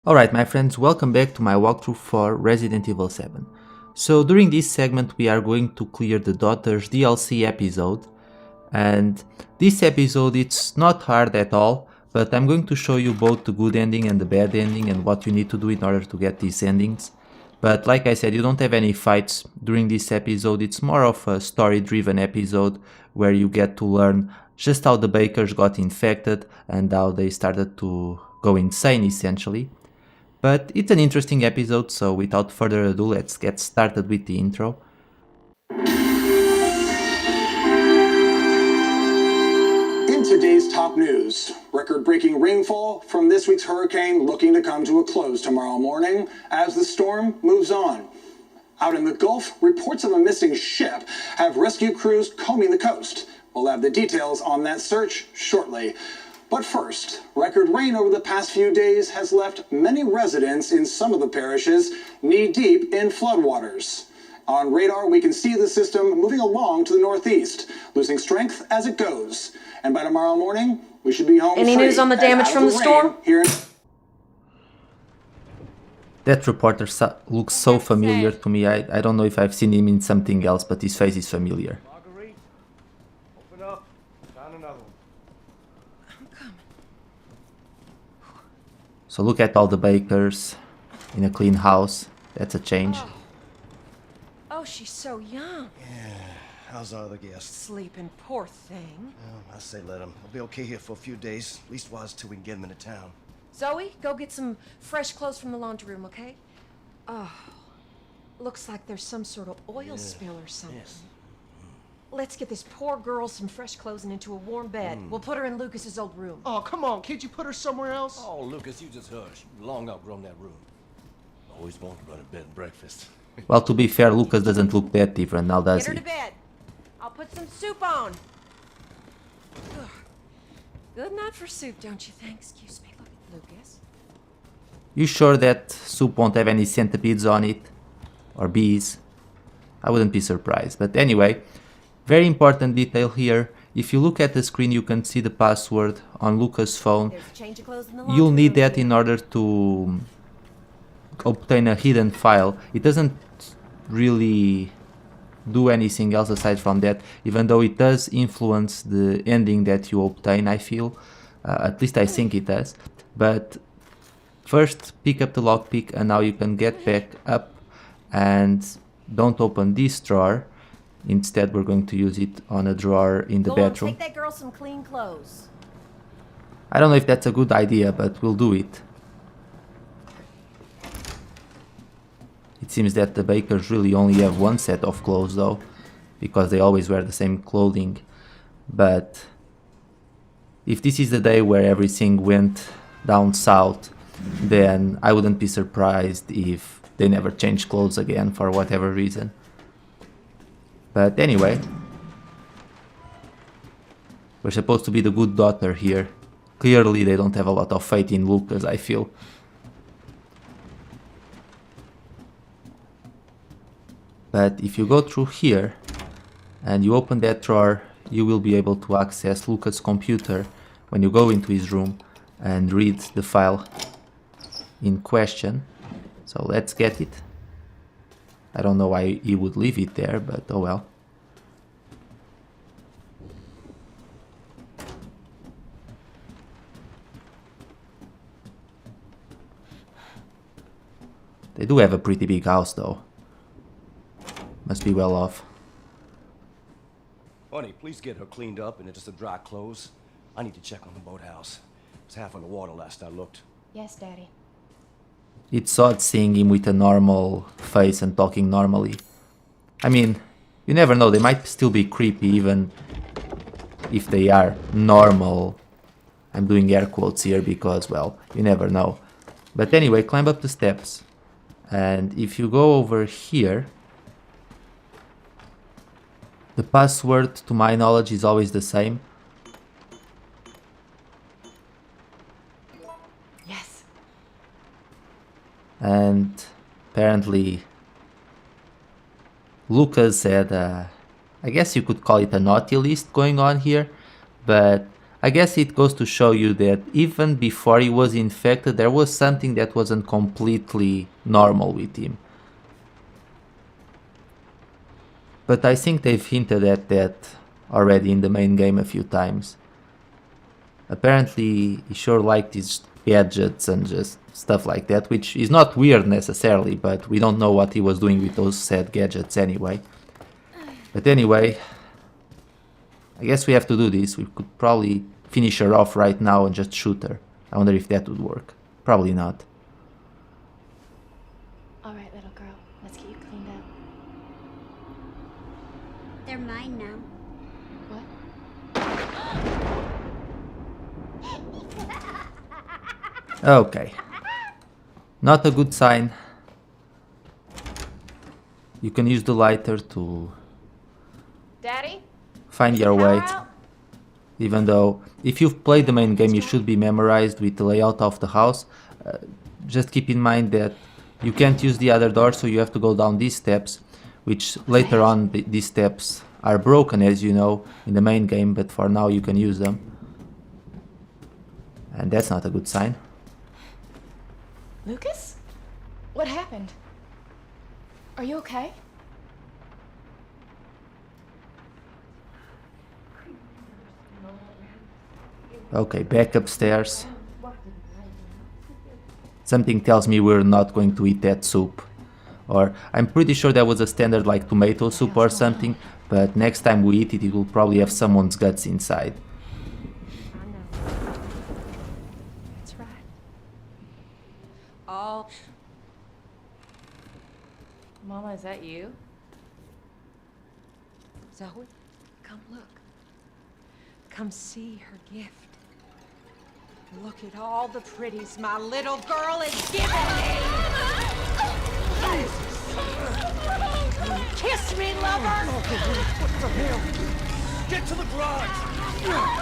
Alright my friends, welcome back to my walkthrough for Resident Evil 7. So during this segment we are going to clear the Daughters DLC episode, and this episode it's not hard at all, but I'm going to show you both the good ending and the bad ending and what you need to do in order to get these endings. But like I said, you don't have any fights during this episode. It's more of a story driven episode where you get to learn just how the bakers got infected and how they started to go insane essentially. But it's an interesting episode, so without further ado, let's get started with the intro. In today's top news, record-breaking rainfall from this week's hurricane looking to come to a close tomorrow morning as the storm moves on. Out in the Gulf, reports of a missing ship have rescue crews combing the coast. We'll have the details on that search shortly. But first, record rain over the past few days has left many residents in some of the parishes knee-deep in floodwaters. On radar, we can see the system moving along to the northeast, losing strength as it goes. And by tomorrow morning, we should be home Any free news on the and damage out from of the storm? Here in That reporter looks so familiar to me. I don't know if I've seen him in something else, but his face is familiar. Marguerite, open up. Found another one. I'm coming. So look at all the bakers in a clean house. That's a change. Oh, she's so young. How's our other guests? Sleeping, poor thing. Well, I say let them. They'll be okay here for a few days. At least while till we can get them into town. Zoe, go get some fresh clothes from the laundry room, okay? Oh, looks like there's some sort of oil spill or something. Yes. Let's get this poor girl some fresh clothes and into a warm bed. We'll put her in Lucas's old room. Oh, come on. Can't you put her somewhere else? Oh, Lucas, you just hush. You long outgrown that room. Always wanted to run a bed and breakfast. Well, to be fair, Lucas doesn't look that different now, does Get her he? to bed. I'll put some soup on. Ugh. Good night for soup, don't you think? Excuse me, Lucas. You sure that soup won't have any centipedes on it? Or bees? I wouldn't be surprised. But anyway, very important detail here. If you look at the screen, you can see the password on Lucas' phone. There's a change of clothes in the laundry You'll need room. that in order to obtain a hidden file. It doesn't really do anything else aside from that, even though it does influence the ending that you obtain, I feel. At least I think it does. But first, pick up the lockpick, and now you can get back up and don't open this drawer. Instead, we're going to use it on a drawer in the Go on, bedroom. take that girl some clean clothes. I don't know if that's a good idea, but we'll do it. It seems that the bakers really only have one set of clothes though, because they always wear the same clothing. But if this is the day where everything went down south, then I wouldn't be surprised if they never change clothes again for whatever reason. But anyway, we're supposed to be the good daughter here. Clearly they don't have a lot of faith in Lucas, I feel. But if you go through here and you open that drawer, you will be able to access Lucas' computer when you go into his room and read the file in question. So let's get it. I don't know why he would leave it there, but oh well. They do have a pretty big house though. Must be well off. Honey, please get her cleaned up and into some dry clothes. I need to check on the boathouse. It's half on the water last I looked. Yes, Daddy. It's odd seeing him with a normal face and talking normally. I mean, you never know, they might still be creepy even if they are normal. I'm doing air quotes here because, well, you never know. But anyway, climb up the steps. And if you go over here, the password, to my knowledge, is always the same. Yes. And apparently Lucas had I guess you could call it a naughty list going on here, but I guess it goes to show you that even before he was infected, there was something that wasn't completely normal with him. But I think they've hinted at that already in the main game a few times. Apparently, he sure liked his gadgets and just stuff like that, which is not weird necessarily, but we don't know what he was doing with those said gadgets anyway. But anyway, I guess we have to do this. We could probably finish her off right now and just shoot her. I wonder if that would work. Probably not. All right, little girl, let's get you cleaned up. They're mine now. What? Okay. Not a good sign. You can use the lighter to Daddy? find your Power way. out? Even though, if you've played the main game, you should be memorized with the layout of the house. Just keep in mind that you can't use the other door, so you have to go down these steps, which later on these steps are broken, as you know, in the main game, but for now you can use them. And that's not a good sign. Lucas? What happened? Are you okay? Okay, back upstairs. Something tells me we're not going to eat that soup. Or I'm pretty sure that was a standard like tomato soup or something, but next time we eat it, it will probably have someone's guts inside. I know. That's right. Oh. Mama, is that you? Zoe, come look. Come see her gift. Look at all the pretties my little girl is giving me! Kiss me, lover! What the hell? Get to the garage!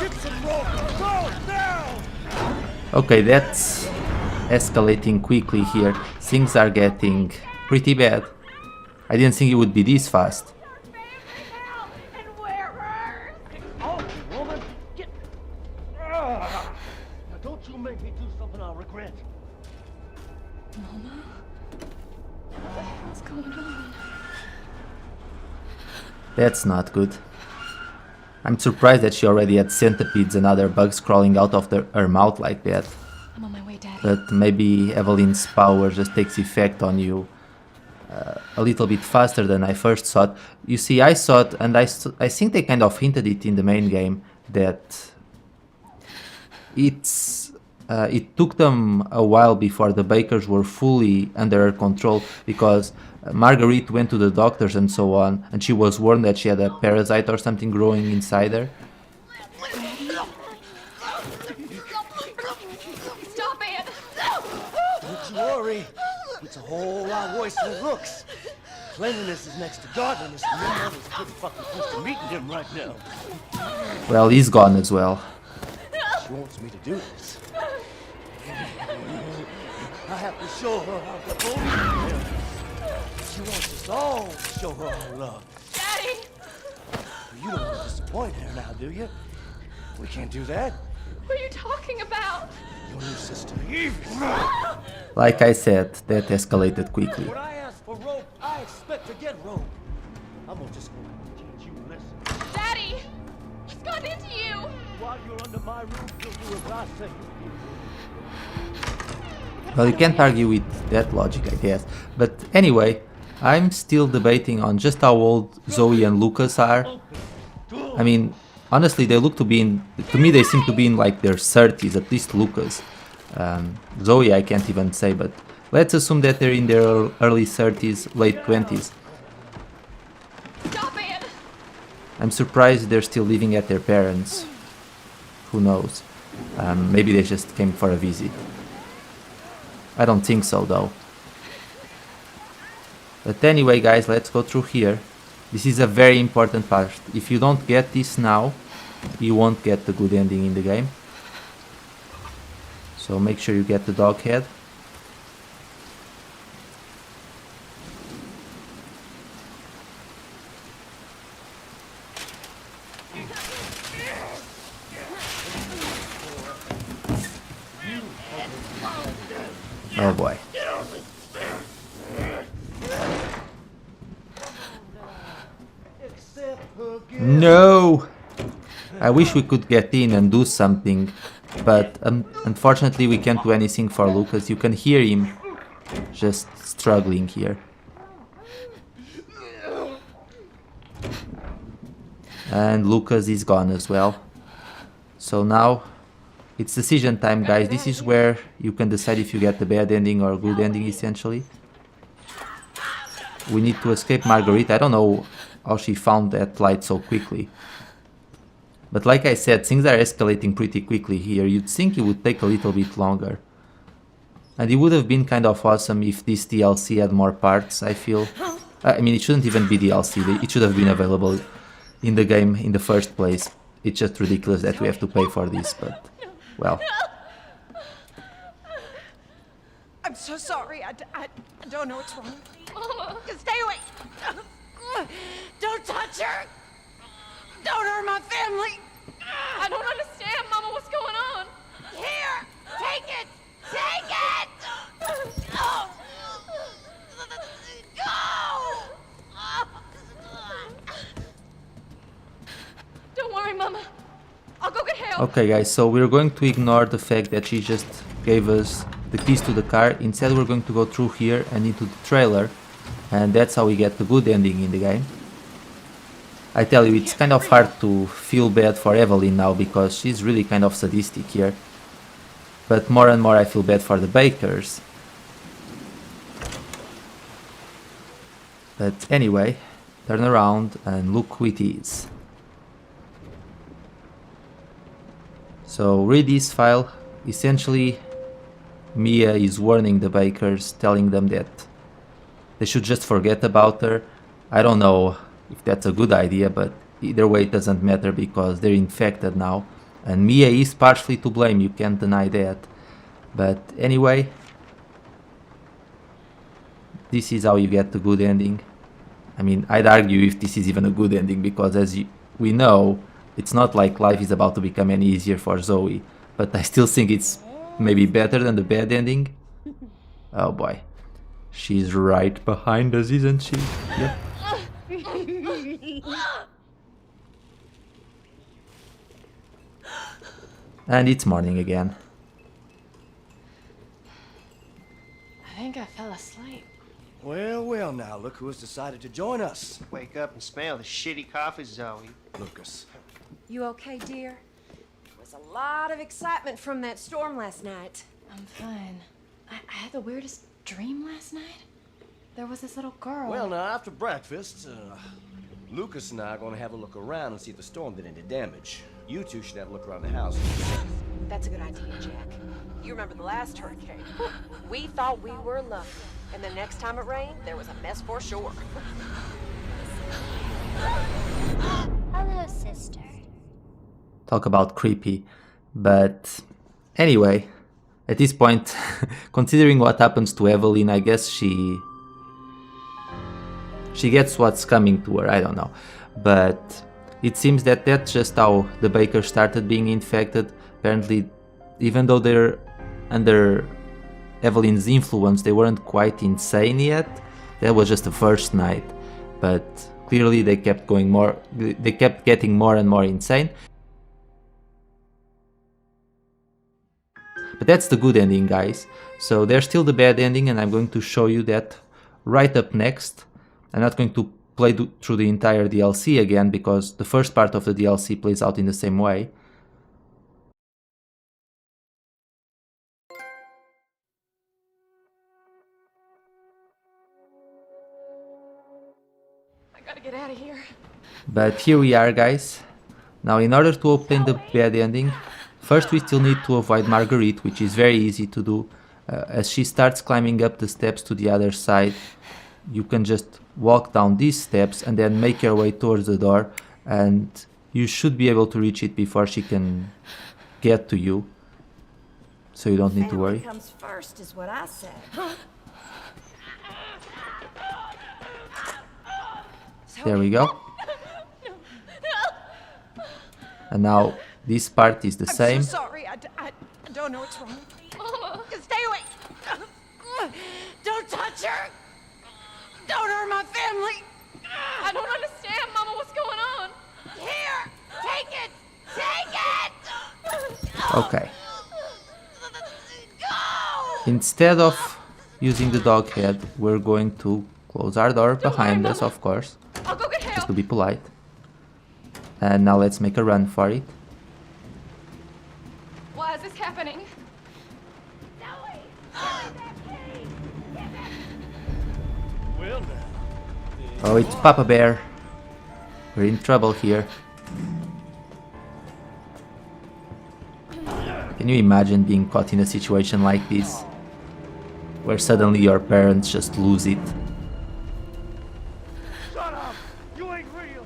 Get some rope! Go, now! Okay, that's escalating quickly here. Things are getting pretty bad. I didn't think it would be this fast. Oh, woman! Get... Now don't you make me do something I'll regret. What's going on? That's not good. I'm surprised that she already had centipedes and other bugs crawling out of her mouth like that. I'm on my way, Daddy. But maybe Evelyn's power just takes effect on you a little bit faster than I first thought. You see, I thought, and I think they kind of hinted it in the main game, that it took them a while before the bakers were fully under her control, because Marguerite went to the doctors and so on, and she was warned that she had a parasite or something growing inside her. Stop it! Don't you worry. It's a whole lot worse than it looks. Cleanliness is next to godliness, and your mother's pretty fucking close to meeting him right now. Well, he's gone as well. She wants me to do this. I have to show her how devoted I am. She wants us all to show her our love. Daddy! You don't want to disappoint her now, do you? We can't do that. What are you talking about? Your new sister, Eve. Like I said, that escalated quickly. When I ask for rope, I expect to get rope. I'm just going to teach you a lesson. Daddy! What's gotten into you? While you're under my roof, you'll do as I say. Well, you can't argue with that logic, I guess. But anyway, I'm still debating on just how old Zoe and Lucas are. I mean, honestly, they look to be in... To me, they seem to be in like their 30s, at least Lucas. Zoe, I can't even say, but let's assume that they're in their early 30s, late 20s. Stop it! I'm surprised they're still living at their parents'. Who knows? Maybe they just came for a visit. I don't think so, though. But anyway, guys, let's go through here. This is a very important part. If you don't get this now, you won't get the good ending in the game. So make sure you get the dog head. Oh boy. No! I wish we could get in and do something, but unfortunately we can't do anything for Lucas. You can hear him just struggling here. And Lucas is gone as well. So now it's decision time, guys. This is where you can decide if you get the bad ending or good ending, essentially. We need to escape Marguerite. I don't know how she found that light so quickly. But like I said, things are escalating pretty quickly here. You'd think it would take a little bit longer. And it would have been kind of awesome if this DLC had more parts, I feel. I mean, it shouldn't even be DLC. It should have been available in the game in the first place. It's just ridiculous that we have to pay for this, but, well. I'm so sorry. I don't know what's wrong. Mama. Stay away. Don't touch her. Don't hurt my family. I don't understand, Mama. What's going on? Here. Take it. Take it. Go. Don't worry, Mama. I'll go get help. Okay, guys, so we're going to ignore the fact that she just gave us the keys to the car. Instead, we're going to go through here and into the trailer, and that's how we get the good ending in the game. I tell you, it's kind of hard to feel bad for Evelyn now because she's really kind of sadistic here. But more and more I feel bad for the bakers. But anyway, turn around and look who it is. So read this file. Essentially, Mia is warning the bakers, telling them that they should just forget about her. I don't know if that's a good idea, but either way it doesn't matter because they're infected now. And Mia is partially to blame, you can't deny that. But anyway, this is how you get the good ending. I mean, I'd argue if this is even a good ending because as we know, it's not like life is about to become any easier for Zoe. But I still think it's maybe better than the bad ending. Oh boy. She's right behind us, isn't she? Yep. And it's morning again. I think I fell asleep. Well, well, now, look who has decided to join us. Wake up and smell the shitty coffee, Zoe. Lucas. You okay, dear? There was a lot of excitement from that storm last night. I'm fine. I had the weirdest dream last night. There was this little girl. Well, now, after breakfast, Lucas and I are going to have a look around and see if the storm did any damage. You two should have a look around the house. That's a good idea, Jack. You remember the last hurricane? We thought we were lucky, and the next time it rained, there was a mess for sure. Hello, sister. Talk about creepy. But anyway, at this point, considering what happens to Evelyn, I guess she gets what's coming to her, I don't know. But it seems that that's just how the bakers started being infected. Apparently, even though they're under Evelyn's influence, they weren't quite insane yet. That was just the first night. But clearly they kept getting more and more insane. But that's the good ending, guys. So there's still the bad ending, and I'm going to show you that right up next. I'm not going to play through the entire DLC again, because the first part of the DLC plays out in the same way. I gotta get out of here. But here we are, guys. Now, in order to obtain the bad ending, first we still need to avoid Marguerite, which is very easy to do. As she starts climbing up the steps to the other side, you can just walk down these steps and then make your way towards the door, and you should be able to reach it before she can get to you. So you don't need to worry. Comes first is what I said. There we go. And now this part is the same. I'm so sorry. I don't know what's wrong. Mama. Stay away. touch her! Don't hurt my family! I don't understand, Mama. What's going on? Here! Take it! Take it! Okay. Go! Instead of using the dog head, we're going to close our door behind worry, us, Mama. of course, I'll go get just help. to be polite. And now let's make a run for it. Why is this happening? Well, now. Oh, it's Papa Bear. We're in trouble here. Can you imagine being caught in a situation like this? Where suddenly your parents just lose it. Shut up! You ain't real!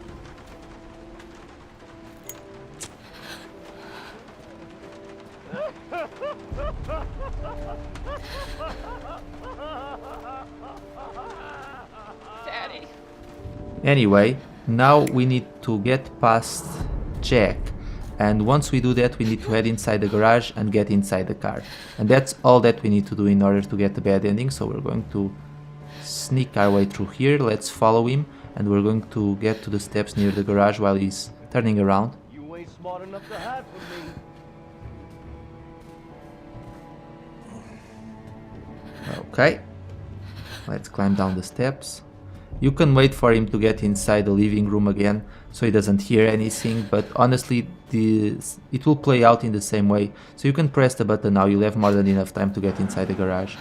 Daddy. Anyway, now we need to get past Jack. And once we do that, we need to head inside the garage and get inside the car. And that's all that we need to do in order to get the bad ending. So we're going to sneak our way through here. Let's follow him. And we're going to get to the steps near the garage while he's turning around. You ain't smart enough to hide from me. Okay. Let's climb down the steps. You can wait for him to get inside the living room again, so he doesn't hear anything, but honestly, it will play out in the same way. So you can press the button now, you'll have more than enough time to get inside the garage.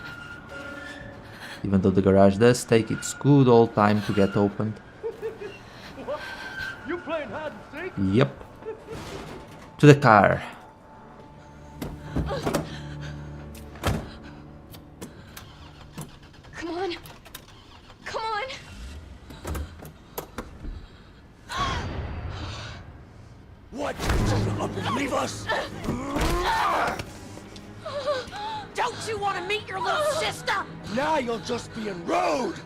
Even though the garage does take its good old time to get opened. You playing hide and seek? Yep. To the car. Come on. Come on. What? You just up and leave us? Don't you want to meet your little sister? Now you're just being rude!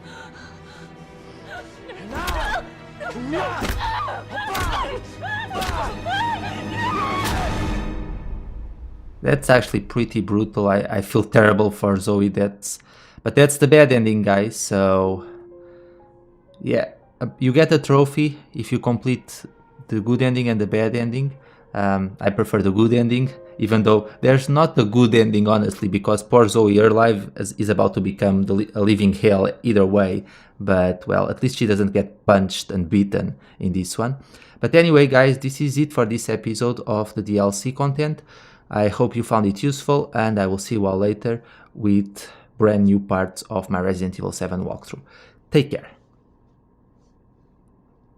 And I am not That's actually pretty brutal. I feel terrible for Zoe. But that's the bad ending, guys. So yeah, you get a trophy if you complete the good ending and the bad ending. I prefer the good ending, even though there's not a good ending, honestly, because poor Zoe, her life is about to become a living hell either way. But well, at least she doesn't get punched and beaten in this one. But anyway, guys, this is it for this episode of the DLC content. I hope you found it useful, and I will see you all later with brand new parts of my Resident Evil 7 walkthrough. Take care.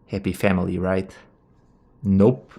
Happy family, right? Nope.